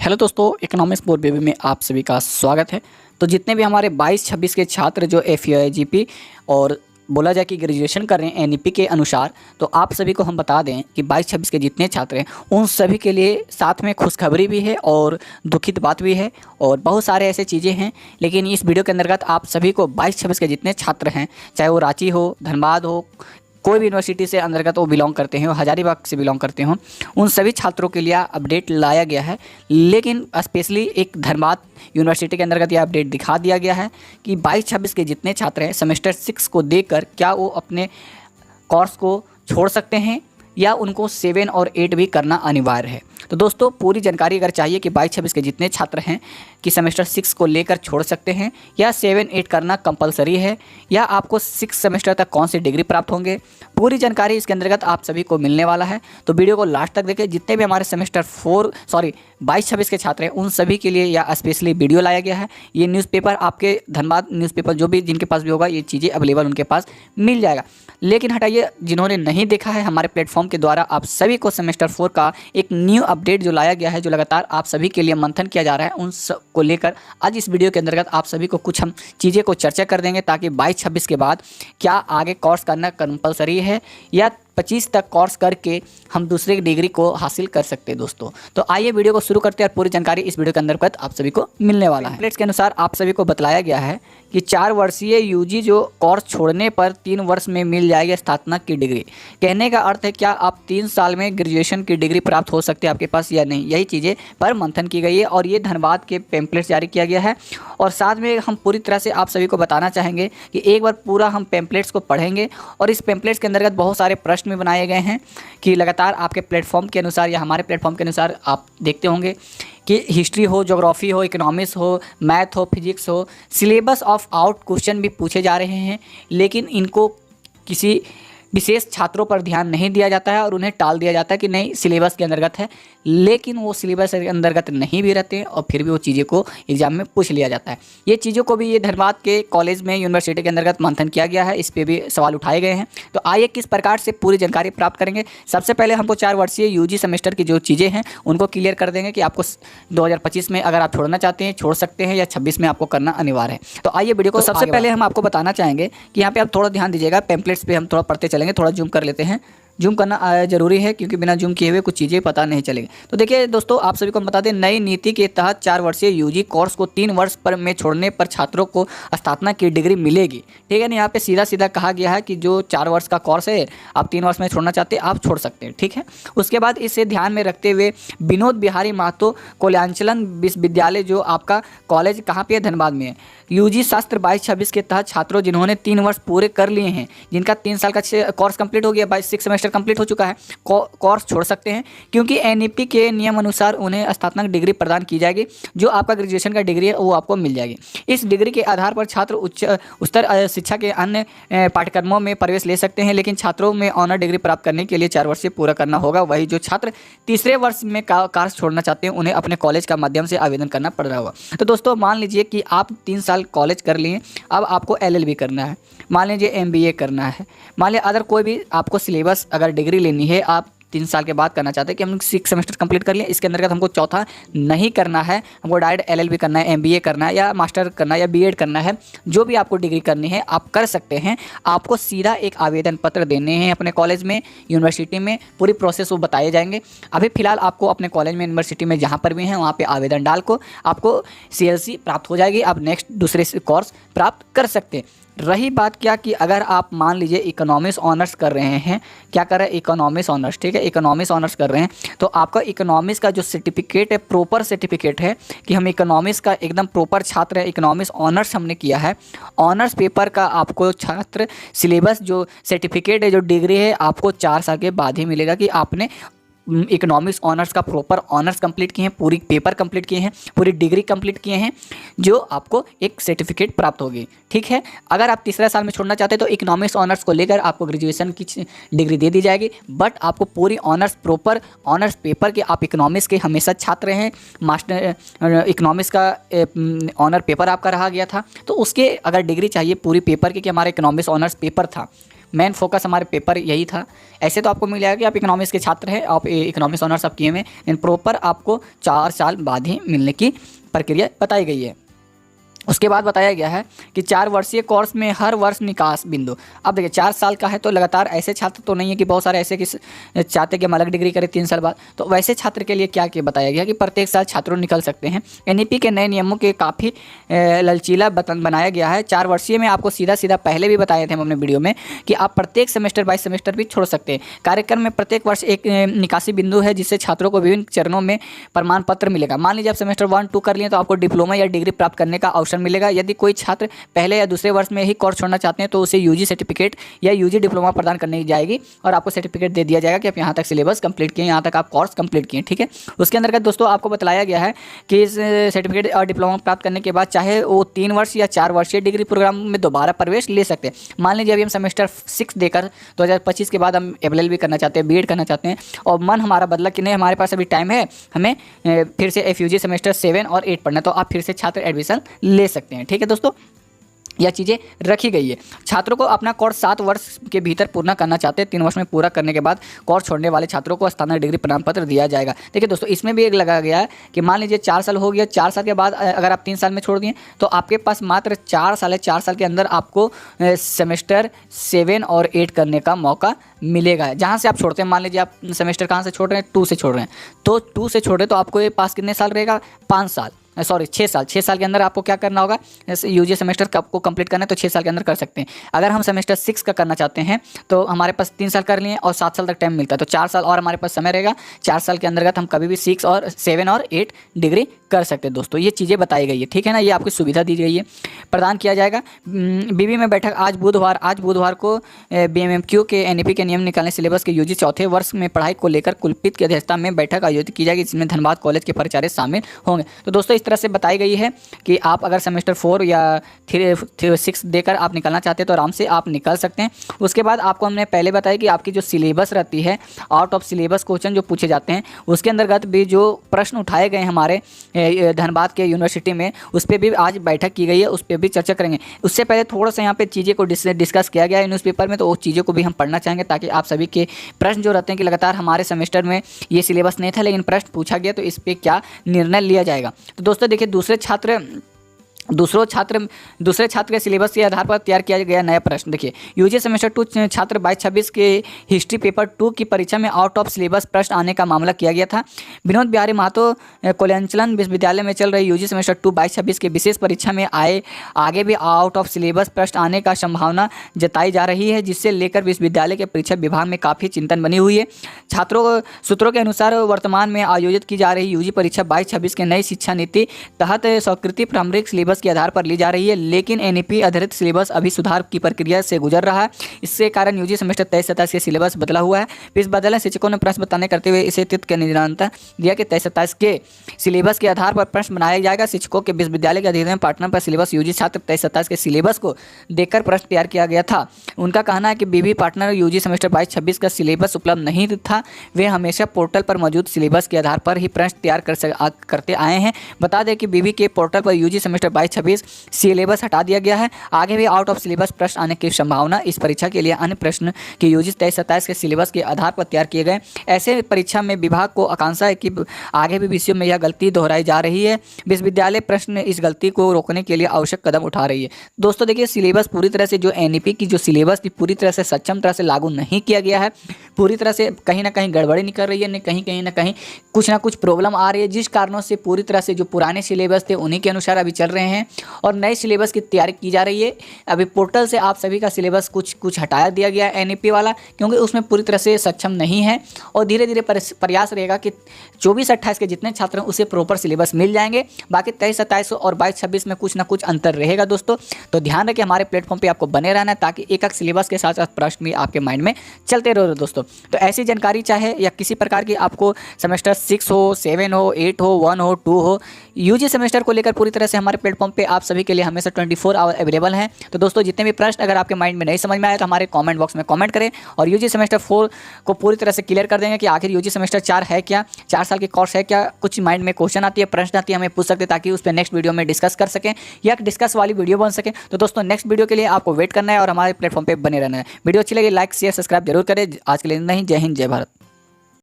Hello दोस्तों, economics board baby में आप सभी का स्वागत है। तो जितने भी हमारे 22-26 के छात्र जो FEIGP और बोला जाए कि ग्रेजुएशन कर रहे हैं NEP के अनुसार, तो आप सभी को हम बता दें कि 22-26 के जितने छात्र हैं उन सभी के लिए साथ में खुशखबरी भी है और दुखित बात भी है और बहुत सारे ऐसे चीज़ें हैं। लेकिन इस वीडियो के अंतर्गत आप सभी को 22-26 के जितने छात्र हैं, चाहे वो रांची हो, धनबाद हो, कोई भी यूनिवर्सिटी से अंतर्गत वो बिलोंग करते हैं, हजारीबाग से बिलोंग करते हों, उन सभी छात्रों के लिए अपडेट लाया गया है। लेकिन स्पेशली एक धनबाद यूनिवर्सिटी के अंतर्गत यह अपडेट दिखा दिया गया है कि 22-26 के जितने छात्र हैं सेमेस्टर 6 को देकर क्या वो अपने कोर्स को छोड़ सकते हैं या उनको 7 और 8 भी करना अनिवार्य है। तो दोस्तों, पूरी जानकारी अगर चाहिए कि 22-26 के जितने छात्र हैं कि सेमेस्टर 6 को लेकर छोड़ सकते हैं या 7-8 करना कंपलसरी है या आपको 6 सेमेस्टर तक कौन सी डिग्री प्राप्त होंगे, पूरी जानकारी इसके अंतर्गत आप सभी को मिलने वाला है। तो वीडियो को लास्ट तक देखें। जितने भी हमारे सेमेस्टर 22-26 के छात्र हैं उन सभी के लिए या स्पेशली वीडियो लाया गया है। ये न्यूज़पेपर आपके धनबाद न्यूज़पेपर जो भी जिनके पास भी होगा ये चीज़ें अवेलेबल उनके पास मिल जाएगा। लेकिन हटाइए, जिन्होंने नहीं देखा है, हमारे प्लेटफॉर्म के द्वारा आप सभी को सेमेस्टर 4 का एक न्यू अपडेट जो लाया गया है, जो लगातार आप सभी के लिए मंथन किया जा रहा है, उन सब को लेकर आज इस वीडियो के अंतर्गत आप सभी को कुछ हम चीज़ें को चर्चा कर देंगे ताकि 22-26 के बाद क्या आगे कोर्स करना कंपलसरी है या 25 तक कोर्स करके हम दूसरे डिग्री को हासिल कर सकते हैं। दोस्तों, तो आइए वीडियो को शुरू करते हैं और पूरी जानकारी इस वीडियो के अंतर्गत आप सभी को मिलने वाला है। प्लेट्स के अनुसार आप सभी को बतलाया गया है कि 4 वर्षीय यूजी जो कोर्स छोड़ने पर 3 वर्ष में मिल जाएगी स्नातक की डिग्री। कहने का अर्थ है क्या आप 3 साल में ग्रेजुएशन की डिग्री प्राप्त हो सकते हैं आपके पास या नहीं, यही चीज़ें पर मंथन की गई है और ये धनबाद के पैम्पलेट्स जारी किया गया है। और साथ में हम पूरी तरह से आप सभी को बताना चाहेंगे कि एक बार पूरा हम पैम्पलेट्स को पढ़ेंगे और इस पैम्पलेट्स के अंतर्गत बहुत सारे प्रश्न में बनाए गए हैं कि लगातार आपके प्लेटफॉर्म के अनुसार या हमारे प्लेटफॉर्म के अनुसार आप देखते होंगे कि हिस्ट्री हो, ज्योग्राफी हो, इकोनॉमिक्स हो, मैथ हो, फिजिक्स हो, सिलेबस ऑफ आउट क्वेश्चन भी पूछे जा रहे हैं। लेकिन इनको किसी विशेष छात्रों पर ध्यान नहीं दिया जाता है और उन्हें टाल दिया जाता है कि नहीं सिलेबस के अंतर्गत है, लेकिन वो सिलेबस के अंतर्गत नहीं भी रहते हैं और फिर भी वो चीज़ें को एग्जाम में पूछ लिया जाता है। ये चीज़ों को भी ये धनबाद के कॉलेज में यूनिवर्सिटी के अंतर्गत मंथन किया गया है, इस पर भी सवाल उठाए गए हैं। तो आइए किस प्रकार से पूरी जानकारी प्राप्त करेंगे। सबसे पहले हमको 4 वर्षीय यूजी सेमेस्टर की जो चीज़ें हैं उनको क्लियर कर देंगे कि आपको 2025 में अगर आप छोड़ना चाहते हैं छोड़ सकते हैं या 26 में आपको करना अनिवार्य है। तो आइए वीडियो को सबसे पहले हम आपको बताना चाहेंगे कि यहाँ पे आप थोड़ा ध्यान दीजिएगा, पैम्पलेट्स पे हम थोड़ा पढ़ते चलेंगे, थोड़ा जूम कर लेते हैं। जूम करना जरूरी है क्योंकि बिना जूम किए हुए कुछ चीज़ें पता नहीं चलेगी। तो देखिए दोस्तों, आप सभी को बता दें, नई नीति के तहत 4 वर्षीय यूजी कोर्स को 3 वर्ष पर में छोड़ने पर छात्रों को स्नातक की डिग्री मिलेगी। ठीक है ना, यहाँ पे सीधा सीधा कहा गया है कि जो 4 वर्ष का कोर्स है आप 3 वर्ष में छोड़ना चाहते हैं आप छोड़ सकते हैं। ठीक है, उसके बाद इसे ध्यान में रखते हुए विनोद बिहारी महतो कल्याणचलन विश्वविद्यालय जो आपका कॉलेज कहाँ पे है, धनबाद में है, यूजी शास्त्र 22-26 के तहत छात्रों जिन्होंने 3 वर्ष पूरे कर लिए हैं, जिनका 3 साल का कोर्स कंप्लीट हो गया, 6 सेमेस्टर कंप्लीट हो चुका है, कोर्स छोड़ सकते हैं क्योंकि NEP के नियम अनुसार उन्हें स्नातक डिग्री प्रदान की जाएगी। जो आपका ग्रेजुएशन का डिग्री है वो आपको मिल जाएगी। इस डिग्री के आधार पर छात्र उच्चतर शिक्षा के अन्य पाठ्यक्रमों में प्रवेश ले सकते हैं, लेकिन छात्रों में ऑनर डिग्री प्राप्त करने के लिए 4 वर्ष से पूरा करना होगा। वही जो छात्र तीसरे वर्ष में कोर्स छोड़ना चाहते हैं उन्हें अपने कॉलेज का माध्यम से आवेदन करना पड़ रहा होगा। तो दोस्तों, मान लीजिए कि आप 3 साल कॉलेज कर लिए, अब आपको LLB करना है, मान लीजिए MBA करना है, मान लीजिए अदर कोई भी आपको सिलेबस अगर डिग्री लेनी है, आप 3 साल के बाद करना चाहते हैं कि हम 6 सेमेस्टर कंप्लीट कर लिए, इसके अंतर्गत हमको चौथा नहीं करना है, हमको डायरेक्ट LLB करना है, MBA करना है या मास्टर करना है या BEd करना है, जो भी आपको डिग्री करनी है आप कर सकते हैं। आपको सीधा एक आवेदन पत्र देने हैं अपने कॉलेज में, यूनिवर्सिटी में, पूरी प्रोसेस वो बताए जाएंगे। अभी फिलहाल आपको अपने कॉलेज में, यूनिवर्सिटी में जहाँ पर भी हैं वहाँ पर आवेदन डाल को आपको CLC प्राप्त हो जाएगी, आप नेक्स्ट दूसरे कोर्स प्राप्त कर सकते हैं। रही बात क्या कि अगर आप मान लीजिए इकोनॉमिक्स ऑनर्स कर रहे हैं, क्या कर रहे हैं, इकोनॉमिक्स ऑनर्स, ठीक है, इकोनॉमिक्स ऑनर्स कर रहे हैं, तो आपका इकोनॉमिक्स का जो सर्टिफिकेट है, प्रॉपर सर्टिफिकेट है कि हम इकोनॉमिक्स का एकदम प्रॉपर छात्र है, इकोनॉमिक्स ऑनर्स हमने किया है, ऑनर्स पेपर का आपको छात्र सिलेबस जो सर्टिफिकेट है, जो डिग्री है, आपको 4 साल के बाद ही मिलेगा कि आपने इकोनॉमिक्स ऑनर्स का प्रॉपर ऑनर्स कंप्लीट किए हैं, पूरी पेपर कंप्लीट किए हैं, पूरी डिग्री कंप्लीट किए हैं, जो आपको एक सर्टिफिकेट प्राप्त होगी। ठीक है, अगर आप तीसरे साल में छोड़ना चाहते हैं तो इकोनॉमिक्स ऑनर्स को लेकर आपको ग्रेजुएशन की डिग्री दे दी जाएगी, बट आपको पूरी ऑनर्स प्रॉपर ऑनर्स पेपर के, आप इकोनॉमिक्स के हमेशा छात्र हैं, मास्टर इकोनॉमिक्स का ऑनर पेपर आपका रहा गया था, तो उसके अगर डिग्री चाहिए पूरी पेपर की कि हमारा इकोनॉमिक्स ऑनर्स पेपर था, मेन फोकस हमारे पेपर यही था। ऐसे तो आपको मिल जाएगा कि आप इकोनॉमिक्स के छात्र हैं, आप इकोनॉमिक्स ऑनर्स आप किए हुए हैं, लेकिन प्रॉपर आपको 4 साल बाद ही मिलने की प्रक्रिया बताई गई है। उसके बाद बताया गया है कि 4 वर्षीय कोर्स में हर वर्ष निकास बिंदु। अब देखिए 4 साल का है तो लगातार ऐसे छात्र तो नहीं है कि बहुत सारे ऐसे कि चाहते कि हम अलग डिग्री करें 3 साल बाद, तो वैसे छात्र के लिए क्या क्या बताया गया कि प्रत्येक साल छात्रों निकल सकते हैं। एनईपी के नए नियमों के काफ़ी लचीला बनाया गया है। 4 वर्षीय में आपको सीधा सीधा पहले भी बताए थे हम अपने वीडियो में कि आप प्रत्येक सेमेस्टर बाय सेमेस्टर भी छोड़ सकते हैं। कार्यक्रम में प्रत्येक वर्ष एक निकासी बिंदु है जिससे छात्रों को विभिन्न चरणों में प्रमाण पत्र मिलेगा। मान लीजिए आप सेमेस्टर 1, 2 कर लिए तो आपको डिप्लोमा या डिग्री प्राप्त करने का अवसर मिलेगा। यदि कोई छात्र पहले या दूसरे वर्ष में ही कोर्स छोड़ना चाहते हैं तो उसे यूजी सर्टिफिकेट या यूजी डिप्लोमा प्रदान करने की जाएगी और आपको सर्टिफिकेट दे दिया जाएगा कि आप यहाँ तक सिलेबस कंप्लीट किए, यहाँ तक आप कोर्स कंप्लीट किए। ठीक है, उसके अंतर्गत दोस्तों आपको बताया गया है कि इस सर्टिफिकेट और डिप्लोमा प्राप्त करने के बाद चाहे वो 3 वर्ष या 4 वर्षीय डिग्री प्रोग्राम में दोबारा प्रवेश ले सकते हैं। मान लीजिए अभी हम सेमेस्टर 6 देकर 2025 के बाद हम LLB करना चाहते हैं, बीएड करना चाहते हैं और मन हमारा बदला कि नहीं हमारे पास अभी टाइम है, हमें फिर से FUG सेमेस्टर 7 और 8 पढ़ना है, तो आप फिर से छात्र एडमिशन ले सकते हैं। ठीक है दोस्तों, यह चीज़ें रखी गई है। छात्रों को अपना कोर्स 7 वर्ष के भीतर पूर्ण करना चाहते हैं। 3 वर्ष में पूरा करने के बाद कोर्स छोड़ने वाले छात्रों को स्थानांतरण डिग्री प्रमाण पत्र दिया जाएगा। देखिए दोस्तों, इसमें भी एक लगा गया है कि मान लीजिए 4 साल हो गया, 4 साल के बाद अगर आप 3 साल में छोड़ दिए तो आपके पास मात्र 4 साल है। 4 साल के अंदर आपको सेमेस्टर 7 और 8 करने का मौका मिलेगा। जहाँ से आप छोड़ते हैं, मान लीजिए आप सेमेस्टर कहाँ से छोड़ रहे हैं, 2 से छोड़ रहे हैं, तो 2 से छोड़ रहे तो आपको ये पास कितने साल रहेगा, 5 साल, सॉरी 6 साल। 6 साल के अंदर आपको क्या करना होगा, यूजी सेमेस्टर का आपको कंप्लीट करना है तो 6 साल के अंदर कर सकते हैं। अगर हम सेमेस्टर 6 का करना चाहते हैं तो हमारे पास 3 साल कर लिए और 7 साल तक टाइम मिलता है, तो 4 साल और हमारे पास समय रहेगा। 4 साल के अंतर्गत हम कभी भी 6 और 7 और 8 डिग्री कर सकते हैं। दोस्तों ये चीज़ें बताई गई है, ठीक है ना, ये आपको सुविधा दी गई है, प्रदान किया जाएगा। बीबी में बैठक आज बुधवार को BMMQ के NEP के नियम निकालने सिलेबस के यूजी 4थे वर्ष में पढ़ाई को लेकर कुलपति की अध्यक्षता में बैठक आयोजित की जाएगी, जिसमें धनबाद कॉलेज के प्राचार्य शामिल होंगे। तो दोस्तों इस तरह से बताई गई है कि आप अगर सेमेस्टर 4 या 6 देकर आप निकलना चाहते हैं तो आराम से आप निकल सकते हैं। उसके बाद आपको हमने पहले बताया कि आपकी जो सिलेबस रहती है, आउट ऑफ सिलेबस क्वेश्चन जो पूछे जाते हैं, उसके अंतर्गत भी जो प्रश्न उठाए गए हमारे धनबाद के यूनिवर्सिटी में, उस पर भी आज बैठक की गई है, उस पर भी चर्चा करेंगे। उससे पहले थोड़ा सा यहाँ पे चीज़ें को डिस्कस किया गया है न्यूज़पेपर में, तो उस चीज़ों को भी हम पढ़ना चाहेंगे ताकि आप सभी के प्रश्न जो रहते हैं कि लगातार हमारे सेमेस्टर में ये सिलेबस नहीं था लेकिन प्रश्न पूछा गया तो इस पर क्या निर्णय लिया जाएगा। तो दोस्तों देखिए, दूसरे छात्र के सिलेबस के आधार पर तैयार किया गया नया प्रश्न। देखिए, यूजी सेमेस्टर 2 छात्र 22-26 के हिस्ट्री पेपर 2 की परीक्षा में आउट ऑफ सिलेबस प्रश्न आने का मामला किया गया था। विनोद बिहारी महतो कोल्याचलन विश्वविद्यालय में चल रही यूजी सेमेस्टर 2 22-26 के विशेष परीक्षा में आगे भी आउट ऑफ सिलेबस प्रश्न आने का संभावना जताई जा रही है, जिससे लेकर विश्वविद्यालय के परीक्षा विभाग में काफ़ी चिंतन बनी हुई है। सूत्रों के अनुसार वर्तमान में आयोजित की जा रही यूजी परीक्षा 22-26 के नई शिक्षा नीति तहत स्वीकृति प्रारंभिक सिलेबस के आधार पर ली जा रही है, लेकिन NEP आधारित सिलेबस अभी सुधार की प्रक्रिया से गुजर रहा है। इसके कारण यूजी सेमेस्टर 23-27 के सिलेबस बदला हुआ है। इस बदले शिक्षकों ने प्रश्न बताने करते हुए इसे तिथि के निरंतर दिया कि 23-27 के सिलेबस के आधार पर प्रश्न बनाया जाएगा। शिक्षकों के विश्वविद्यालय के अधिनियम पार्टनर पर सिलेबस यूजी छात्र 23-27 के सिलेबस को देखकर प्रश्न तैयार किया गया था। उनका कहना है कि बीबी पार्टनर यूजी सेमेस्टर 22-26 का सिलेबस उपलब्ध नहीं था, वे हमेशा पोर्टल पर मौजूद सिलेबस के आधार पर ही प्रश्न तैयार करते आए हैं। बता दें कि बीबी के पोर्टल पर यूजी सेमेस्टर 22-26 सिलेबस हटा दिया गया है। आगे भी आउट ऑफ सिलेबस प्रश्न आने की संभावना। इस परीक्षा के लिए अन्य प्रश्न की यूजी 23-27 के सिलेबस के आधार पर तैयार किए गए। ऐसे परीक्षा में विभाग को आकांक्षा है कि आगे भी विषयों में यह गलती दोहराई जा रही है। विश्वविद्यालय प्रश्न इस गलती को रोकने के लिए आवश्यक कदम उठा रही है। दोस्तों देखिए, सिलेबस पूरी तरह से जो NEP की जो सिलेबस थी पूरी तरह से सक्षम तरह से लागू नहीं किया गया है। पूरी तरह से कहीं ना कहीं गड़बड़ी निकल रही है, कहीं ना कहीं कुछ ना कुछ प्रॉब्लम आ रही है, जिस कारणों से पूरी तरह से जो पुराने सिलेबस थे उन्हीं के अनुसार अभी चल रहे हैं और नए सिलेबस की तैयारी की जा रही है। अभी पोर्टल से आप सभी का सिलेबस कुछ हटाया दिया गया है NEP वाला, क्योंकि उसमें पूरी तरह से सक्षम नहीं है और धीरे धीरे प्रयास रहेगा कि 24-28 के जितने छात्र हैं उसे प्रॉपर सिलेबस मिल जाएंगे। बाकी 23-27 और 22-26 में कुछ ना कुछ अंतर रहेगा दोस्तों। तो ध्यान रखें, हमारे प्लेटफॉर्म पर आपको बने रहना है ताकि एक सिलेबस के साथ साथ प्रश्न भी आपके माइंड में चलते रहो दोस्तों। तो ऐसी जानकारी चाहे या किसी प्रकार की आपको सेमेस्टर 6 हो, 7 हो, 8 हो, 1 हो, 2 हो, यूजी सेमेस्टर को लेकर पूरी तरह से हमारे प्लेटफॉर्म पे आप सभी के लिए हमेशा 24 आवर अवेलेबल हैं। तो दोस्तों जितने भी प्रश्न अगर आपके माइंड में नहीं समझ में आए तो हमारे कमेंट बॉक्स में कमेंट करें और यूजी सेमेस्टर 4 को पूरी तरह से क्लियर कर देंगे कि आखिर यूजी सेमेस्टर 4 है क्या, 4 साल की कोर्स है क्या। कुछ माइंड में क्वेश्चन आती है, प्रश्न आती है, हमें पूछ सकते ताकि उस पर नेक्स्ट वीडियो में डिस्कस कर सकें या डिस्कस वाली वीडियो बन सके। तो दोस्तों नेक्स्ट वीडियो के लिए आपको वेट करना है और हमारे प्लेटफॉर्म पर बने रहना है। वीडियो अच्छी लगी लाइक शेयर सब्सक्राइब जरूर करें। आज के लिए नहीं, जय हिंद जय भारत।